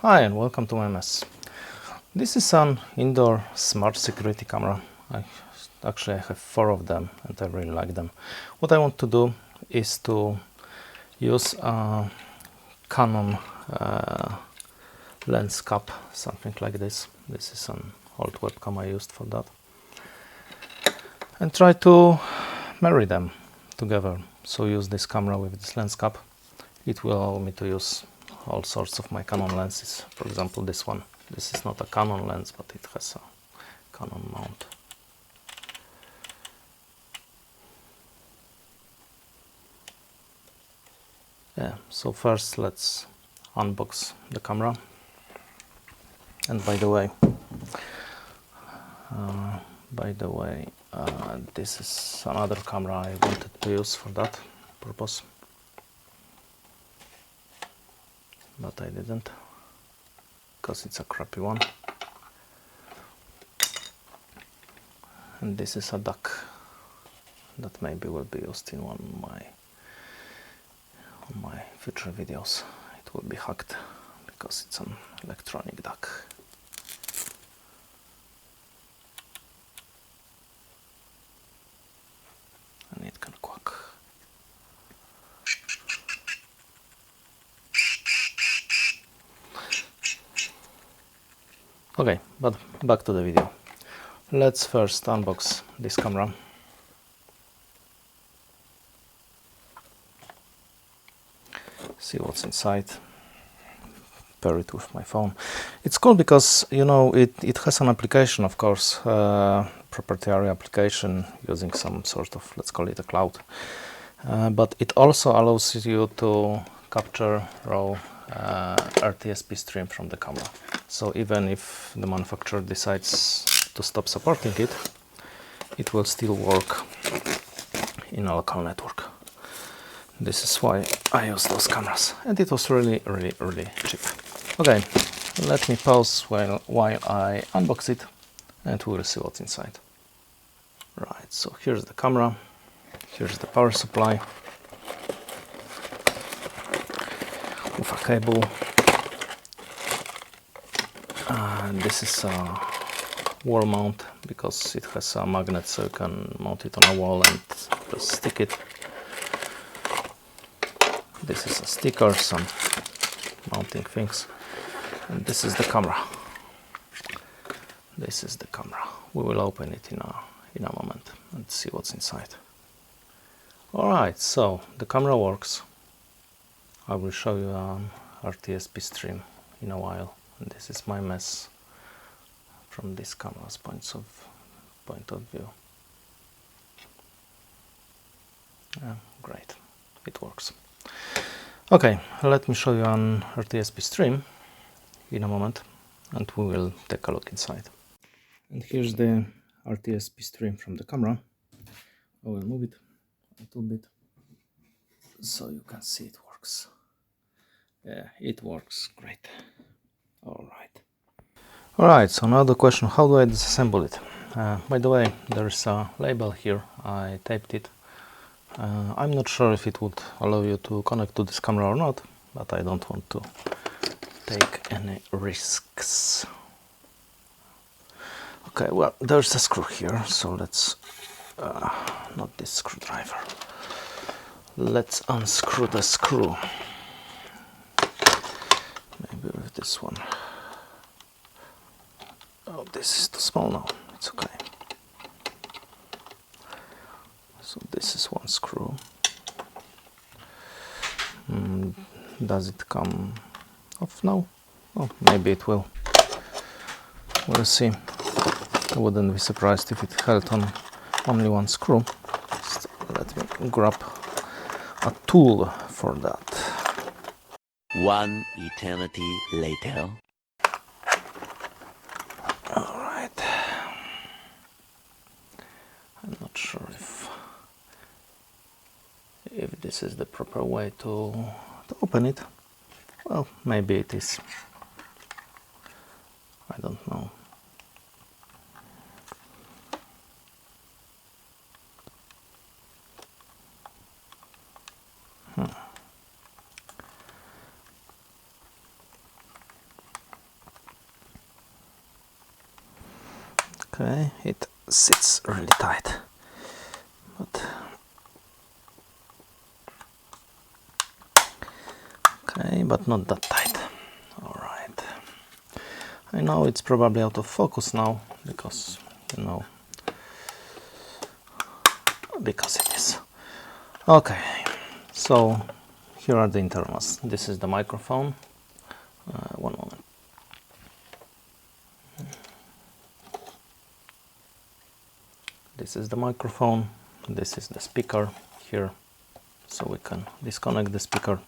Hi and welcome to my mess. This is an indoor smart security camera. I have 4 of them and I really like them. What I want to do is to use a Canon lens cap, something like this. This is an old webcam I used for that. And try to marry them together. So use this camera with this lens cap. It will allow me to use all sorts of my Canon lenses. For example, this one. This is not a Canon lens, but it has a Canon mount. Yeah, so first let's unbox the camera. And by the way, this is another camera I wanted to use for that purpose, but I didn't, because it's a crappy one. And this is a duck that maybe will be used in one of my future videos. It will be hacked because it's an electronic duck. And it can quack. Okay, but back to the video. Let's first unbox this camera. See what's inside. Pair it with my phone. It's cool because, you know, it has an application, of course, property area application using some sort of, let's call it a cloud. But it also allows you to capture raw RTSP stream from the camera. So even if the manufacturer decides to stop supporting it, it will still work in a local network. This is why I use those cameras, and it was really cheap. Okay, let me pause while I unbox it, and we'll see what's inside. Right, so here's the camera, here's the power supply with a cable. This is a wall mount because it has a magnet, so you can mount it on a wall and just stick it. This is a sticker, some mounting things, and this is the camera. This is the camera. We will open it in a moment and see what's inside. Alright, so the camera works. I will show you an RTSP stream in a while, and this is my mess from this camera's point of view. Yeah, great, it works. Okay, let me show you an RTSP stream in a moment, and we will take a look inside. And here's the RTSP stream from the camera. I will move it a little bit so you can see it works. Yeah, it works great. Alright, so now the question, how do I disassemble it? By the way, there's a label here, I taped it. I'm not sure if it would allow you to connect to this camera or not, but I don't want to take any risks. Okay, well, there's a screw here, so let's, not this screwdriver. Let's unscrew the screw. Maybe with this one. Oh, this is too small now, it's okay. So this is one screw. Does it come off now? Oh, maybe it will. We'll see. I wouldn't be surprised if it held on only one screw. So let me grab a tool for that. One eternity later. Alright. I'm not sure if this is the proper way to open it. Well, maybe it is. I don't know. Okay, it sits really tight, but okay, but not that tight. All right. I know it's probably out of focus now because, you know, because it is. Okay, so here are the internals. This is the microphone. One moment. This is the microphone. This is the speaker here. So we can disconnect the speaker.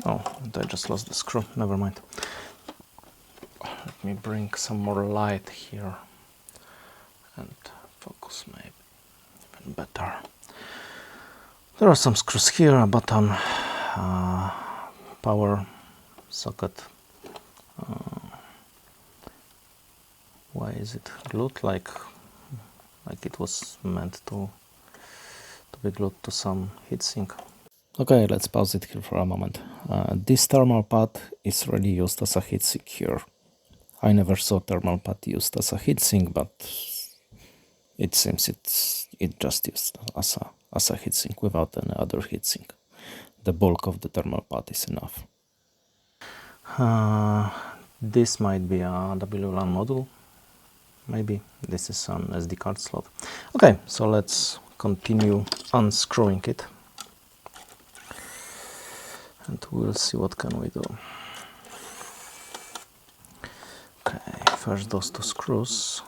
Oh, I just lost the screw. Never mind. Let me bring some more light here and focus maybe even better. There are some screws here, a button, power socket. Why is it glued like it was meant to be glued to some heatsink? Okay, let's pause it here for a moment. This thermal pad is really used as a heatsink here. I never saw thermal pad used as a heatsink, but it seems it just used as a heatsink without any other heatsink. The bulk of the thermal pad is enough. This might be a WLAN module. Maybe this is an SD card slot. Okay, so let's continue unscrewing it. And we'll see what can we do. Okay, first those two screws.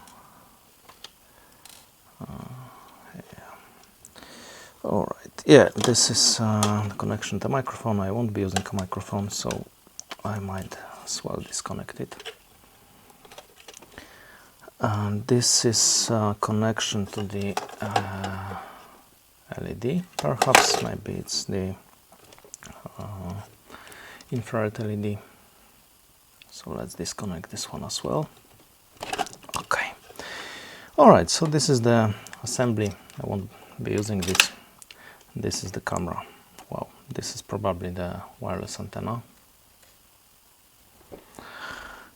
Alright, yeah, this is the connection to the microphone. I won't be using a microphone, so I might as well disconnect it. And this is a connection to the LED. Perhaps maybe it's the infrared LED. So let's disconnect this one as well. Okay. Alright, so this is the assembly. I won't be using this. This is the camera. Wow, this is probably the wireless antenna.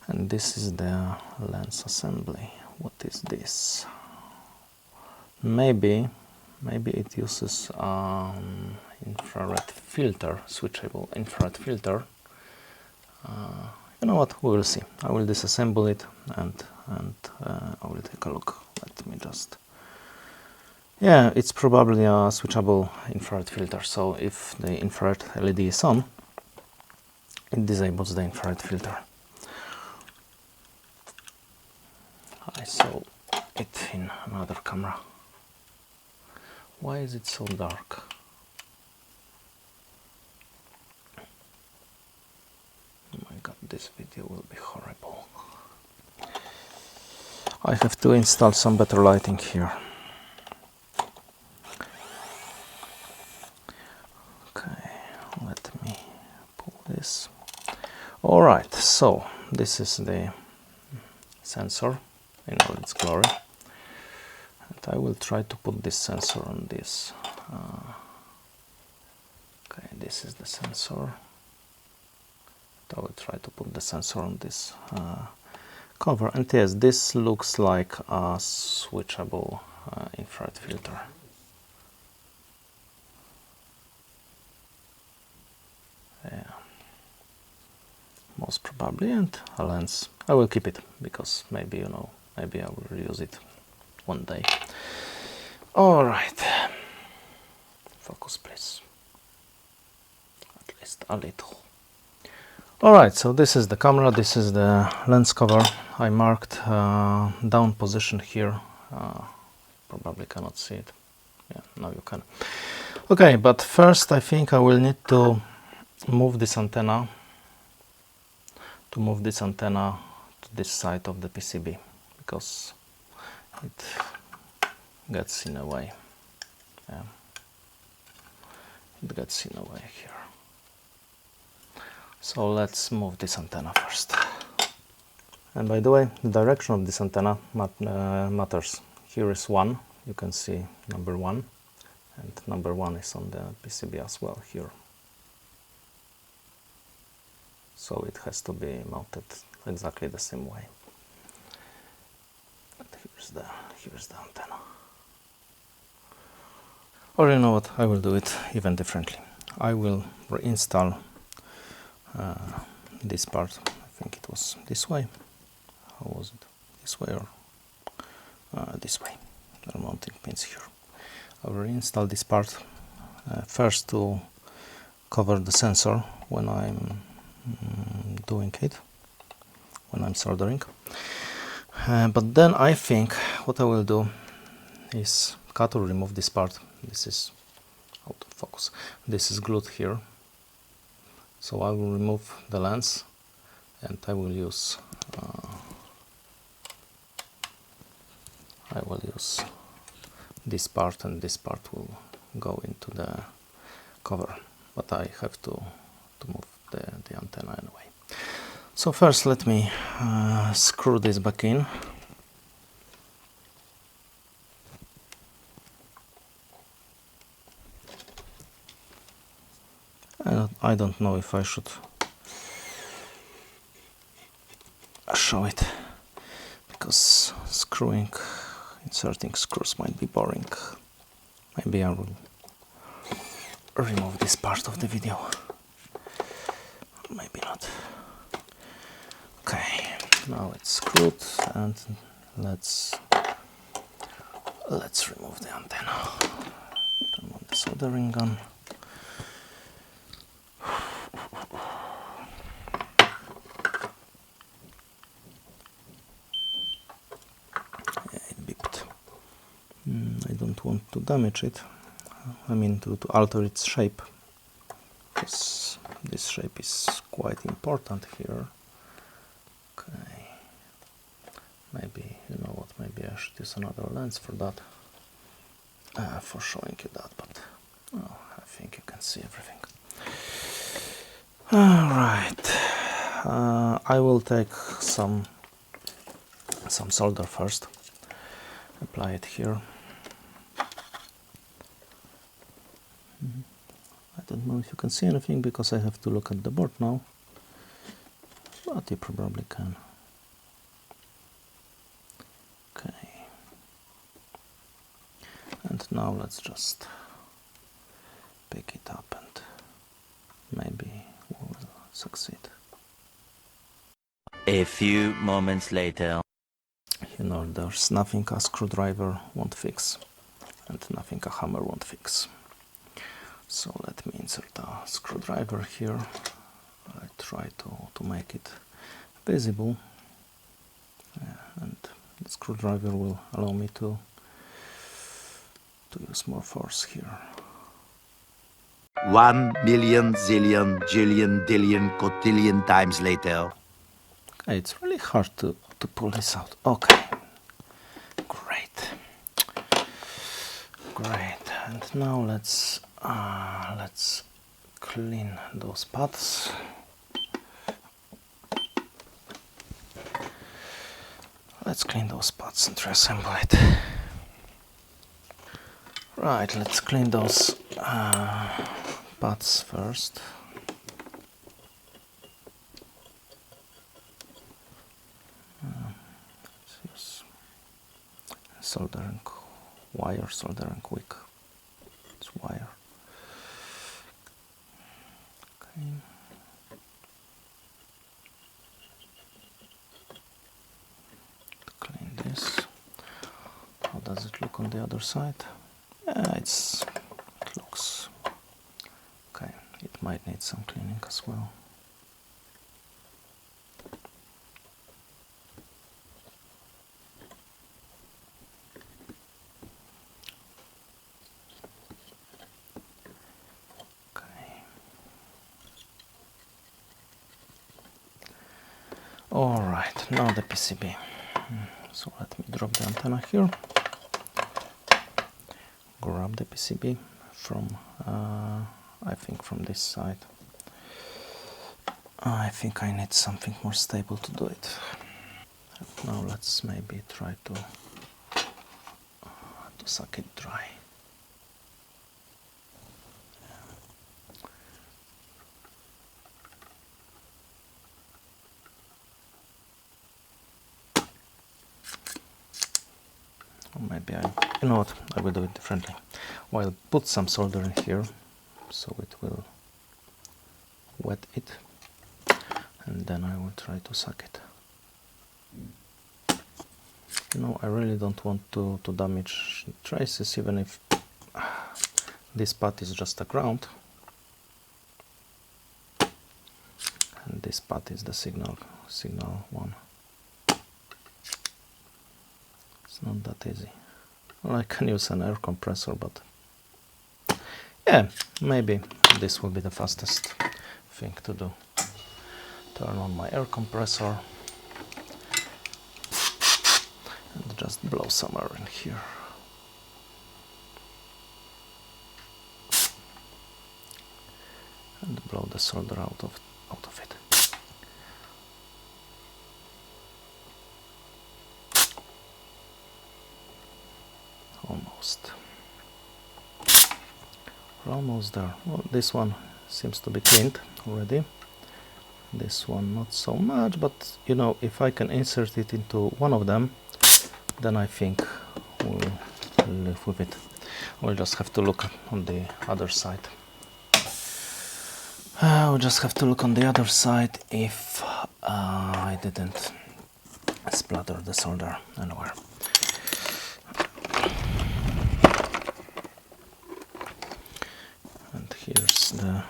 And this is the lens assembly. What is this? Maybe it uses infrared filter, switchable infrared filter. You know what? We will see. I will disassemble it and I will take a look. Let me just. Yeah, it's probably a switchable infrared filter. So if the infrared LED is on, it disables the infrared filter. I saw it in another camera. Why is it so dark? Oh my god, this video will be horrible. I have to install some better lighting here. Okay, let me pull this. Alright, so this is the sensor in all its glory. And I will try to put this sensor on this. Okay, this is the sensor. I will try to put the sensor on this cover. And yes, this looks like a switchable infrared filter. Yeah, most probably, and a lens. I will keep it because maybe, you know, maybe I will reuse it one day. All right, focus please, at least a little. All right, so this is the camera, this is the lens cover. I marked down position here. Probably cannot see it. Yeah, now you can. Okay, but first I think I will need to move this antenna. To this side of the PCB because it gets in the way. Yeah. It gets in the way here. So let's move this antenna first. And by the way, the direction of this antenna matters. Here is 1, you can see number 1, and number 1 is on the PCB as well here. So it has to be mounted exactly the same way. here's the antenna. Or you know what, I will do it even differently. I will reinstall this part. I think it was this way. How was it? This way or this way? There are mounting pins here. I will reinstall this part first to cover the sensor when I'm doing it, when I'm soldering. But then I think what I will do is cut or remove this part. This is out of focus. This is glued here. So I will remove the lens and I will use this part, and this part will go into the cover. But I have to move the antenna anyway. So first let me screw this back in. I don't know if I should show it, because inserting screws might be boring. Maybe I will remove this part of the video. Maybe not. Okay, now it's screwed, and let's remove the antenna. Turn on the soldering gun. It beeped. I don't want to damage it. I mean to alter its shape, because this shape is quite important here. Okay. Maybe, you know what, maybe I should use another lens for that, for showing you that, but I think you can see everything. Alright, I will take some solder first, apply it here. I don't know if you can see anything because I have to look at the board now, but you probably can. Okay, and now let's just pick it up and maybe we will succeed. A few moments later. You know, there's nothing a screwdriver won't fix, and nothing a hammer won't fix. So let me insert a screwdriver here. I try to make it visible, and the screwdriver will allow me to use more force here. 1 million, zillion, jillion, dillion, cotillion times later. Okay, it's really hard to pull this out. Okay, great, and now let's clean those pads. Let's clean those pads and reassemble it. Right, let's clean those pads first. Let's use soldering wire, soldering wick. It's wire. Okay. Clean this. How does it look on the other side? It looks okay. It might need some cleaning as well. Okay. All right. Now the PCB. So let me drop the antenna here. Grab the PCB from, I think from this side. I think I need something more stable to do it. Now let's maybe try to suck it dry. maybe you know what, I will do it differently. I'll put some soldering here, so it will wet it, and then I will try to suck it. You know, I really don't want to damage traces, even if this part is just a ground, and this part is the signal one. It's not that easy. Well, I can use an air compressor, but yeah, maybe this will be the fastest thing to do. Turn on my air compressor and just blow some air in here. And blow the solder out of it. Almost. We're almost there. Well, this one seems to be cleaned already. This one not so much, but you know, if I can insert it into one of them, then I think we'll live with it. We'll just have to look on the other side. We'll just have to look on the other side if I didn't splatter the solder anywhere. And here's the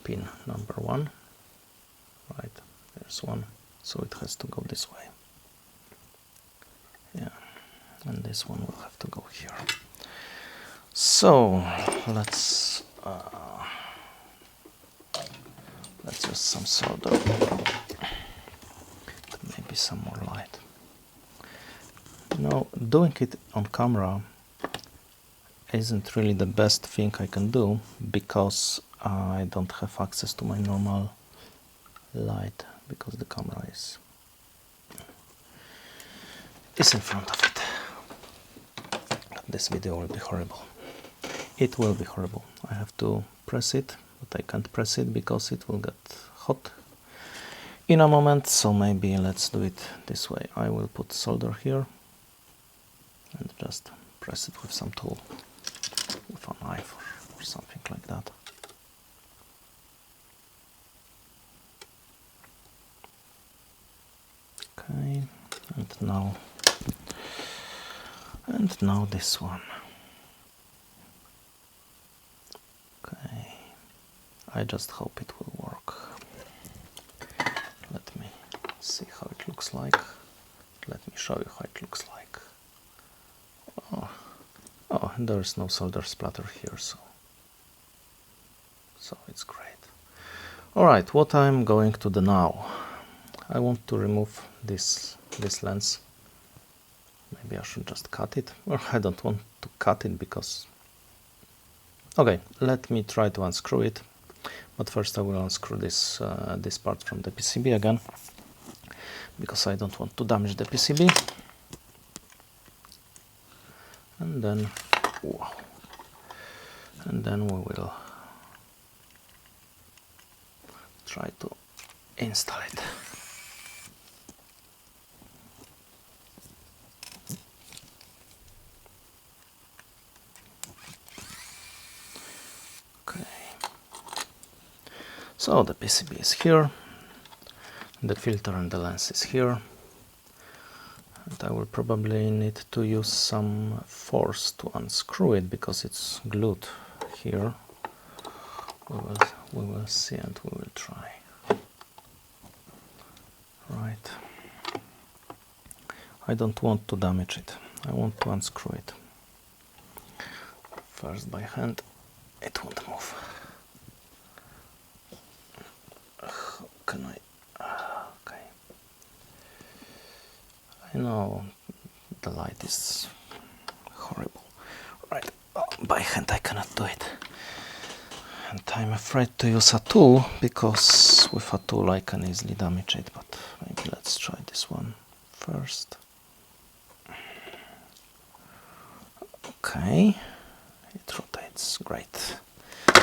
pin number 1. Right, there's one, so it has to go this way. Yeah, and this one will have to go here. So let's use some solder, maybe some more light. You know, doing it on camera isn't really the best thing I can do, because I don't have access to my normal light, because the camera is in front of it. This video will be horrible. It will be horrible. I have to press it, but I can't press it because it will get hot in a moment, so maybe let's do it this way. I will put solder here and just press it with some tool, with a knife or something like that. Okay, and now this one. Okay, I just hope it will work. Let me see how it looks like. Let me show you how it looks like. Oh, there is no solder splatter here, so it's great. Alright, what I'm going to do now, I want to remove this lens. Maybe I should just cut it. Well, I don't want to cut it because... Okay, let me try to unscrew it. But first I will unscrew this part from the PCB again, because I don't want to damage the PCB. And then, wow. And then we will try to install it. So the PCB is here, the filter and the lens is here, and I will probably need to use some force to unscrew it because it's glued here. We will see and we will try. Right. I don't want to damage it. I want to unscrew it. First by hand, it won't move. Can I? Okay. I know the light is horrible. Right, by hand I cannot do it. And I'm afraid to use a tool, because with a tool I can easily damage it, but maybe let's try this one first. Okay, it rotates, great.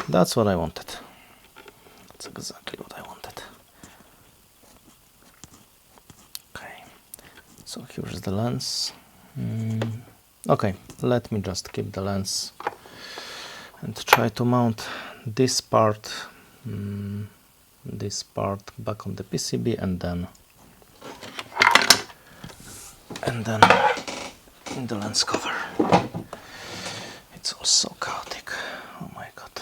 That's what I wanted. That's exactly what I wanted. Okay, so here's the lens. Okay, let me just keep the lens and try to mount this part back on the PCB and then in the lens cover. It's all so chaotic. Oh my god.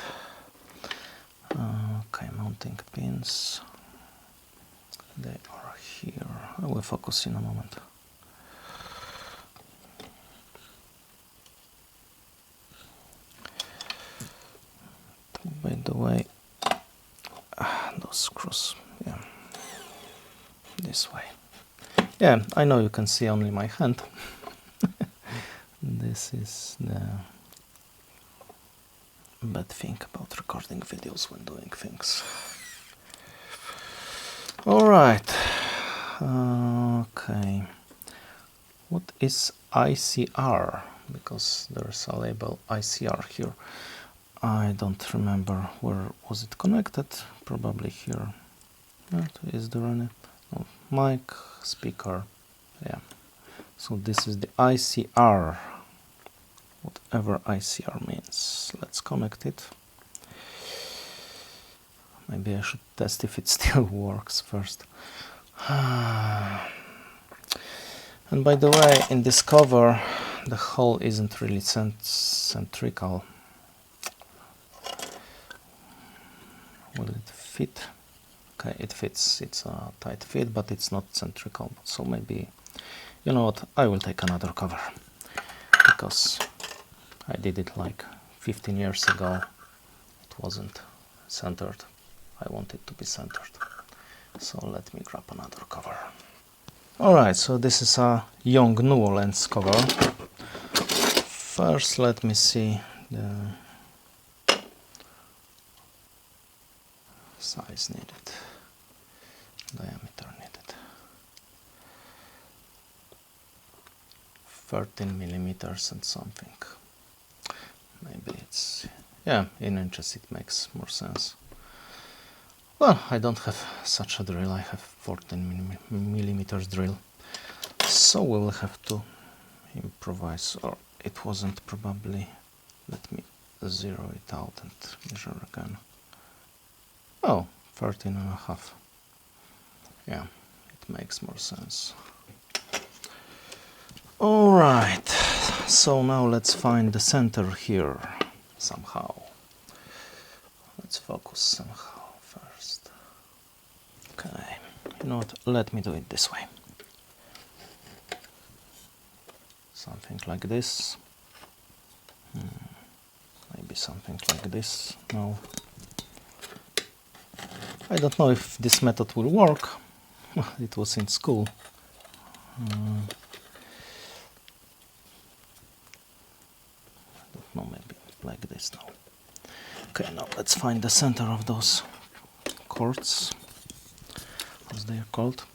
Okay, mounting pins. They are here. I will focus in a moment. By the way, those screws, yeah, this way. Yeah, I know you can see only my hand. This is the bad thing about recording videos when doing things. Alright, okay. What is ICR? Because there's a label ICR here. I don't remember where was it connected. Probably here. Is there any? Oh, mic, speaker. Yeah. So this is the ICR. Whatever ICR means. Let's connect it. Maybe I should test if it still works first. And by the way, in this cover, the hole isn't really centrical. Will it fit? Okay, it fits. It's a tight fit, but it's not centrical. So maybe, you know what, I will take another cover. Because I did it like 15 years ago. It wasn't centered. I want it to be centered. So let me grab another cover. Alright, so this is a Yongnuo lens cover. First, let me see the size needed, diameter needed. 13 millimeters and something. Maybe it's, yeah, in inches it makes more sense. Well, I don't have such a drill, I have 14 millimeters drill. So we will have to improvise, or it wasn't probably, let me zero it out and measure again. Oh, 13 and a half. Yeah, it makes more sense. Alright, so now let's find the center here somehow. Let's focus somehow first. Okay, you know what, let me do it this way. Something like this. Maybe something like this. No. I don't know if this method will work. It was in school. I don't know, maybe like this now. Okay, now let's find the center of those cords, as they are called.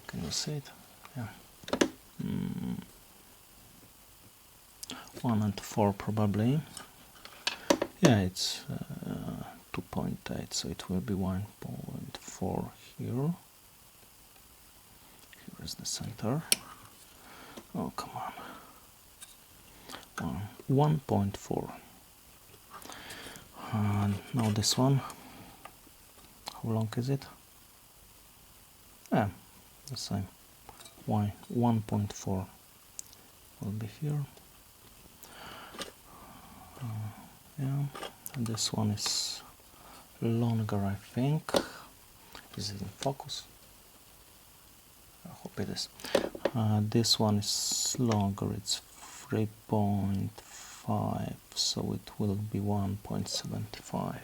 Can you see it? Yeah. 1 and 4 probably. Yeah, it's 2.8, so it will be 1.4 here. Here is the center. Oh, come on. 1.4. And now this one. How long is it? Yeah, the same. Why? 1.4 will be here. Yeah, and this one is longer, I think. Is it in focus? I hope it is. This one is longer, it's 3.5, so it will be 1.75.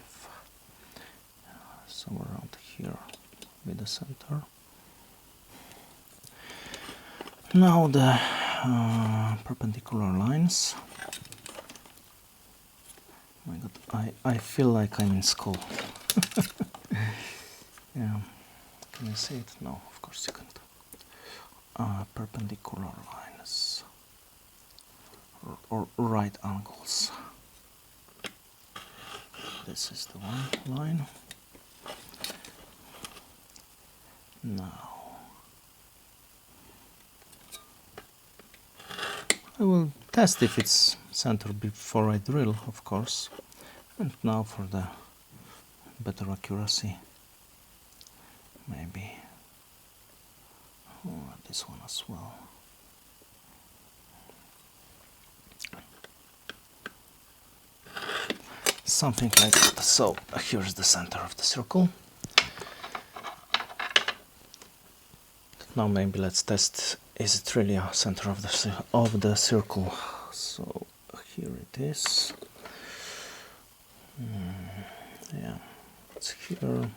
Somewhere around here with the center. Now the perpendicular lines. Oh my god, I feel like I'm in school. Yeah, can you see it? No, of course you can't. Perpendicular lines or right angles. This is the one line. Now I will test if it's centered before I drill, of course. And now for the better accuracy, maybe this one as well. Something like that. So here's the center of the circle. Now maybe let's test, is it really a center of the circle? So here it is. Yeah, it's here.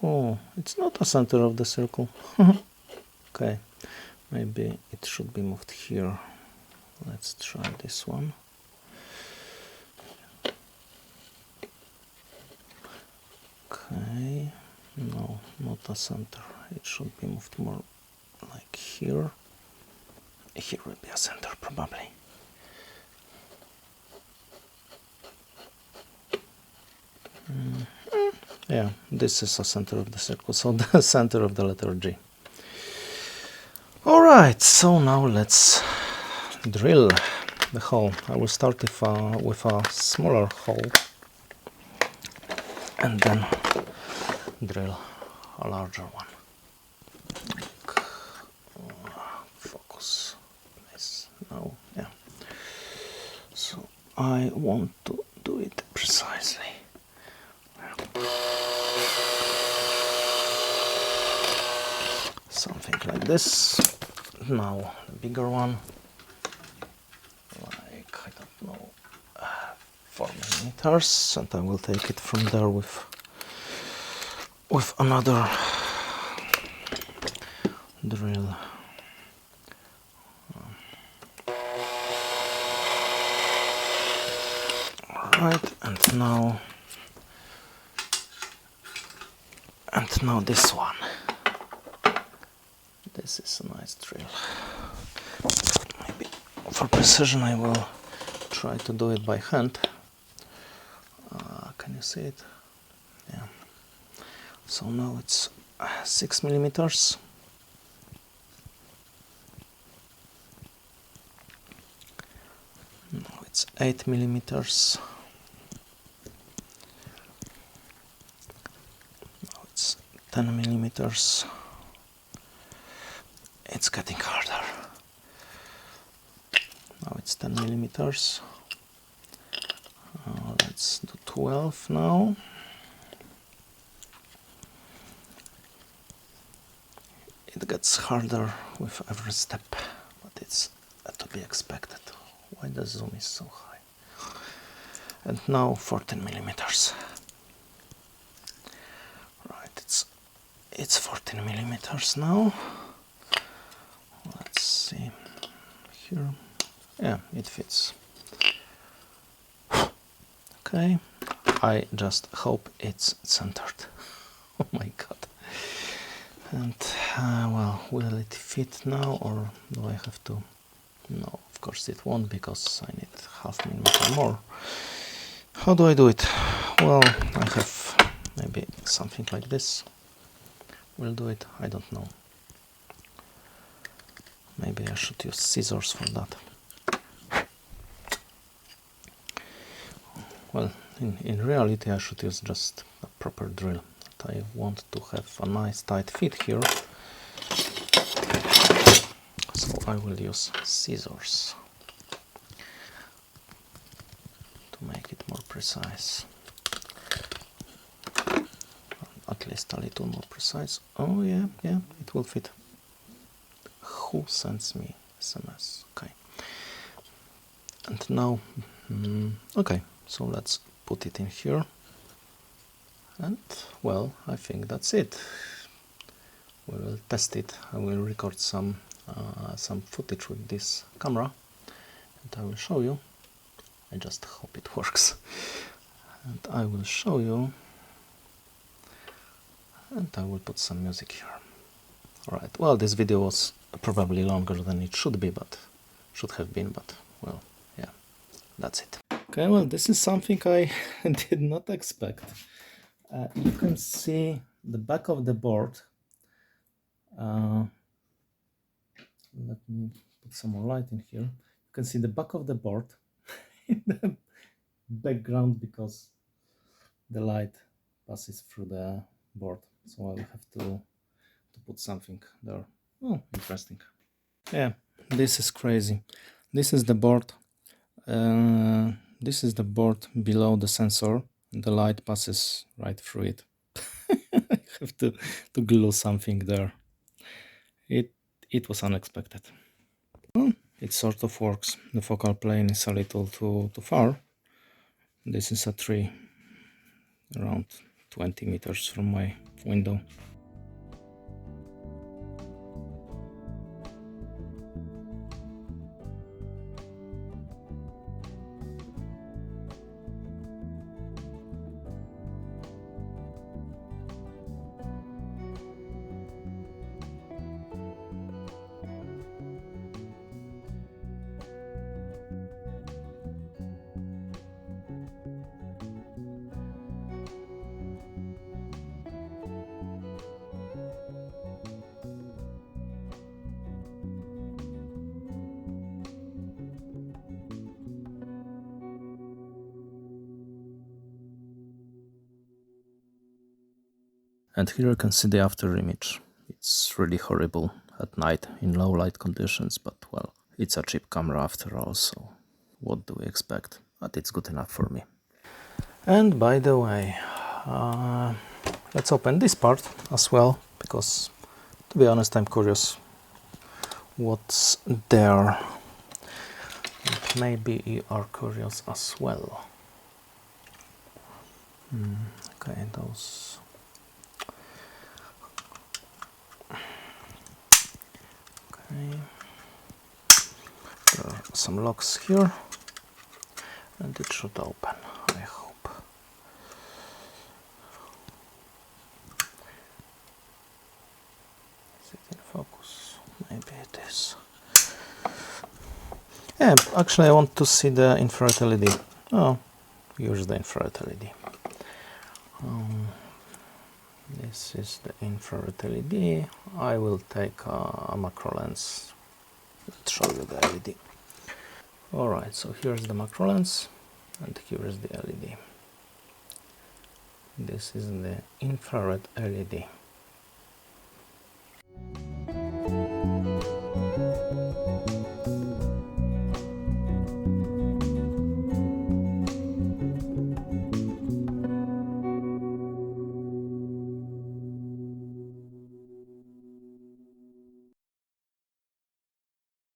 Oh, it's not a center of the circle. Okay, maybe it should be moved here. Let's try this one. Okay, no, not a center. It should be moved more like here. Here will be a center probably. Yeah, this is a center of the circle, so the center of the letter G. Alright, so now let's drill the hole. I will start with a smaller hole and then drill a larger one. Focus, place. No, yeah. So I want to do it precisely. Something like this. Now the bigger one, like, I don't know, 4 millimeters, and I will take it from there with another drill. Alright, and now this one. This is a nice drill. Maybe for precision I will try to do it by hand. Can you see it? Yeah. So now it's 6 millimeters. Now it's 8 millimeters. Now it's 10 millimeters. It's getting harder. Now it's 10 millimeters. Let's do 12 now. It gets harder with every step, but it's to be expected. Why the zoom is so high? And now 14 millimeters. Right, it's 14 millimeters now. Let's see here. Yeah, it fits. Okay, I just hope it's centered. Oh my god. And well, will it fit now, or do I have to? No, of course it won't, because I need ½ millimeter more. How do I do it? Well, I have maybe something like this. Will do it? I don't know. Maybe I should use scissors for that. Well, in reality I should use just a proper drill. But I want to have a nice tight fit here. So I will use scissors to make it more precise. At least a little more precise. Oh yeah, it will fit. Who sends me SMS? Okay. And now, okay, so let's put it in here. And well, I think that's it. We will test it. I will record some footage with this camera, and I will show you. I just hope it works. And I will show you, and I will put some music here. Alright, well, this video was probably longer than it should have been, but well, yeah, that's it. Okay, well, this is something I did not expect. You can see the back of the board, let me put some more light in here. You can see the back of the board in the background because the light passes through the board, so I'll have to put something there. Oh, interesting. Yeah, this is crazy. This is the board. This is the board below the sensor. The light passes right through it. I have to glue something there. It was unexpected. Well, it sort of works. The focal plane is a little too far. This is a tree around 20 meters from my window. And here you can see the after image. It's really horrible at night in low light conditions, but well, it's a cheap camera after all, so what do we expect? But it's good enough for me. And by the way, let's open this part as well, because to be honest, I'm curious what's there. And maybe you are curious as well. Okay, those. Okay. There are some locks here, and it should open, I hope. Is it in focus? Maybe it is. Yeah, actually I want to see the infrared LED. Oh, here's the infrared LED. This is the infrared LED. I will take a macro lens. Let's show you the LED. Alright, so here's the macro lens and here is the LED. This is the infrared LED.